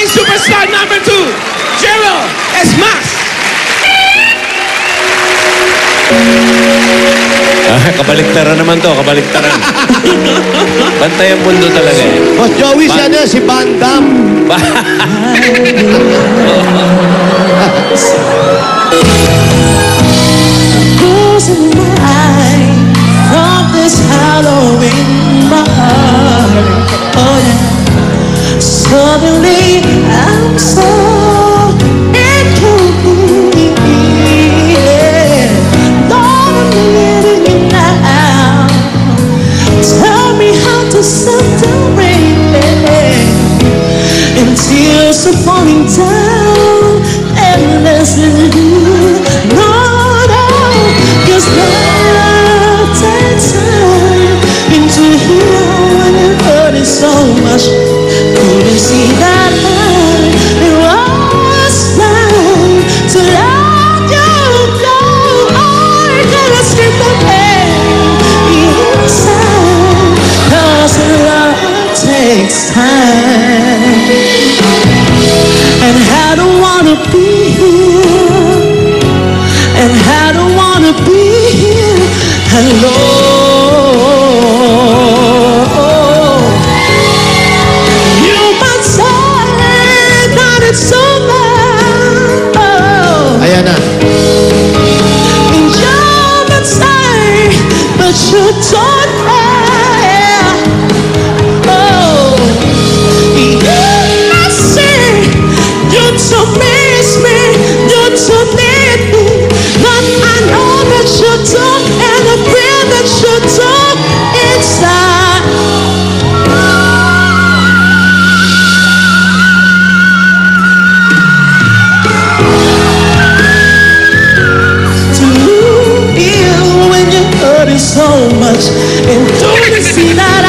Pinoy Superstar number 2, Gerald Esmas. Kabaliktaran naman to, kabaliktaran. Bantay ang mundo talaga eh. Boss Joey, siya na, si Van Damme. Losing my eye from this hollow in my heart. Oh yeah. Suddenly I'm so incomplete. Lord, I'm needing you now. Tell me how to separate and tears are falling down endlessly. No, cause love takes time into heal when it hurting so much. Couldn't see that it was right to let you go. I gotta escape the pain inside, cause love takes time. And I don't wanna be here, and I don't wanna be here alone. You might say that it's over. Ayan na. And you might say, but you don't care. Oh, you might say you don't miss me, you don't need me, but I know that you don't, and I feel that you don't inside. To lose you when you're hurting so much, and don't see that I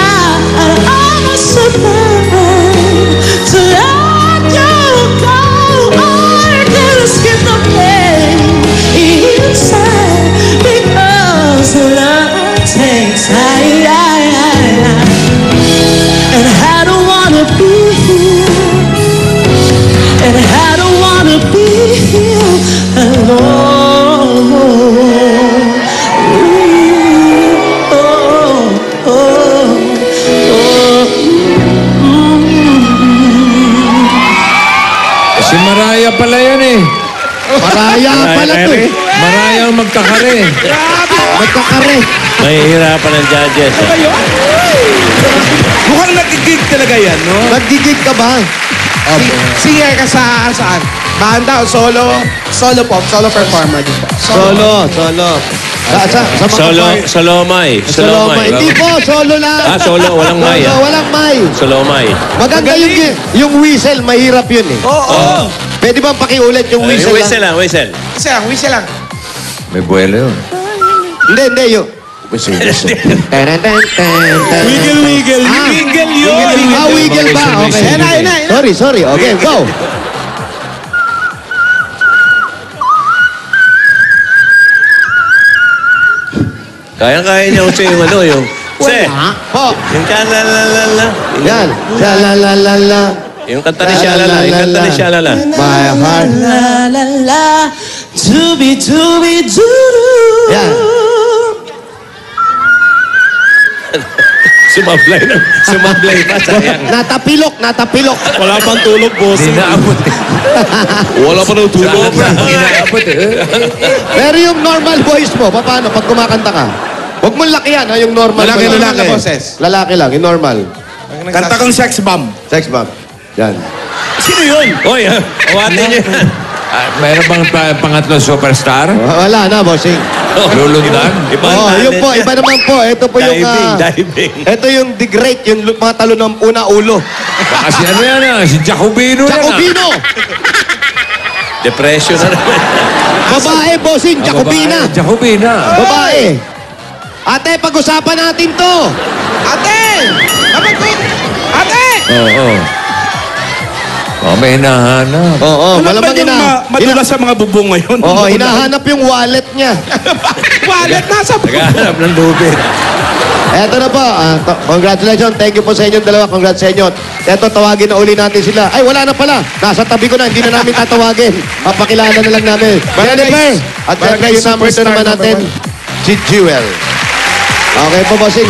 must survive to let you go. I can't escape the pain inside, because love takes time. And I don't wanna be here, and I don't wanna be here alone. Si Maraya pala yan eh. Maraya pala to eh. Maraya ang magkakare. Magkakare. Mahihirapan ang judges. Mukhang nagigig talaga yan, no? Nagigig ka ba? Singer ka saan? Banda o solo? Solo pop, solo performer din po. Solo. Sa mga Solomay. Solomay. Hindi po, solo lang. Solo, walang may. Solo, walang may. Solomay. Maganda yung whistle, mahirap yun eh. Oo. Pwede bang pakiulit yung whistle lang? Whistle lang, whistle. Whistle lang. May buwelo yun. Hindi yung... Whistle. Wiggle, wiggle. Wiggle yun. Wiggle ba? Okay. Ayun na. Sorry. Okay, go. Kaya niya uso yung ano, yung... Se! Po. Yung ka-la-la-la-la. Yan. Sha-la-la-la-la. Yung kanta ni Shalala. Yung kanta ni Shalala. My heart. La la la, doobie doobie doo. Yan. Sumablay pa, sayang. Natapilok. Wala pang tulog, boss. Hindi naabot eh. Wala pa daw tulog. Hindi naabot eh. Pero yung normal voice mo, paano pag kumakanta ka? Huwag mong lakihan, ha, yung normal. Lalaki mo. boses. Lalaki lang, yung normal. Kanta kang sex bomb. Sex bomb. Yan. Sino yun? Oy, awatin niyo. Mayroon bang pangatlong superstar? Wala na, bossing. Lulundan? Yun po, iba naman po. Ito po yung... Diving. Ito yung The Great, yung mga talo ng una ulo. Kasi ano yan ah? Si Jacobino yan ah. Jacobino! Depression na naman. Babae, bossing, Jacobina. Jacobina. Babae. Ate, pag-usapan natin to. Ate! Ate! Oo. May hinahanap. Oo, Alam ba malamang niyang madulas sa mga bubong ngayon? Oo, hinahanap yung wallet niya. Wallet nasa bubong. Naghahanap ng lubid. Eto na po. Congratulations. Thank you po sa inyong dalawa. Congrats sa inyo. Eto, tawagin na uli natin sila. Ay, wala na pala. Nasa tabi ko na. Hindi na namin tatawagin. Papakilala na lang namin. Jennifer. At syempre yung number 2 naman natin, si Jewel. Okay po, bossing.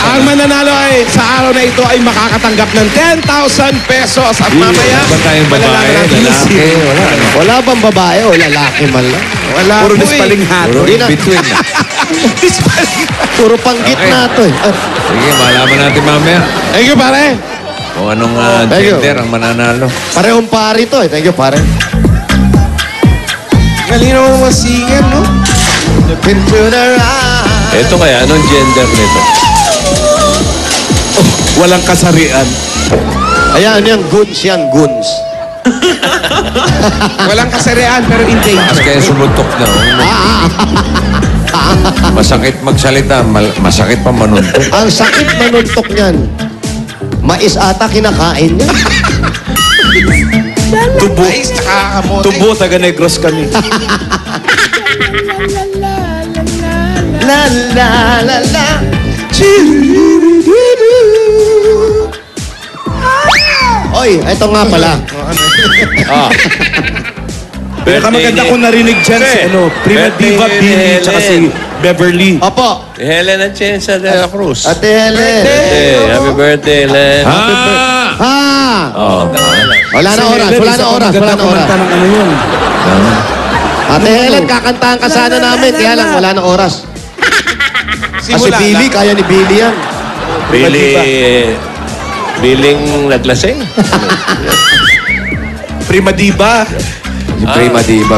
Ang mananalo ay sa araw na ito ay makakatanggap ng 10,000 pesos. At mamaya, Ba tayong babae, malalaman natin lalaki, sino. wala. Ano? Wala bang babae o lalaki man lang? Wala Puro po dispalinghado. Puro Hindi in na. between. Puro panggit Okay. na to eh. Sige, malaman natin mamaya Thank you, pare. kung anong Thank you. gender ang mananalo. Parehong pari to eh. Thank you, pare. Galing naman masingan, no? Into the right. Ito kaya, anong gender nito? Walang kasarian. Ayan, yan. Goons yan. Goons. Walang kasarian, pero in Mas danger. kaya sumutok na. Masakit magsalita, masakit pa manuntok. Ang sakit manuntok niyan. Mais ata kinakain niya. Tubo. Ay, nakakamote. Tubo, taga Negros kami. La la la la. Oy, eto nga pala. Ah. Pinakamaganda kong narinig dyan si Prima Birthday Diva ni Billy tsaka si Helen. Beverly. Opo. Helen Atienza de la Cruz. Ate Helen. Happy birthday, Helen. Ha! Oh, Wala na oras, wala na oras, wala na oras. Ng ano yun. Ate Helen, kakantahan ka sana namin. Kaya lang, wala na oras. Kasi Simula Billy, lang. kaya ni Billy yan. Biling naglasing. Prima Diva. Si Prima Diva.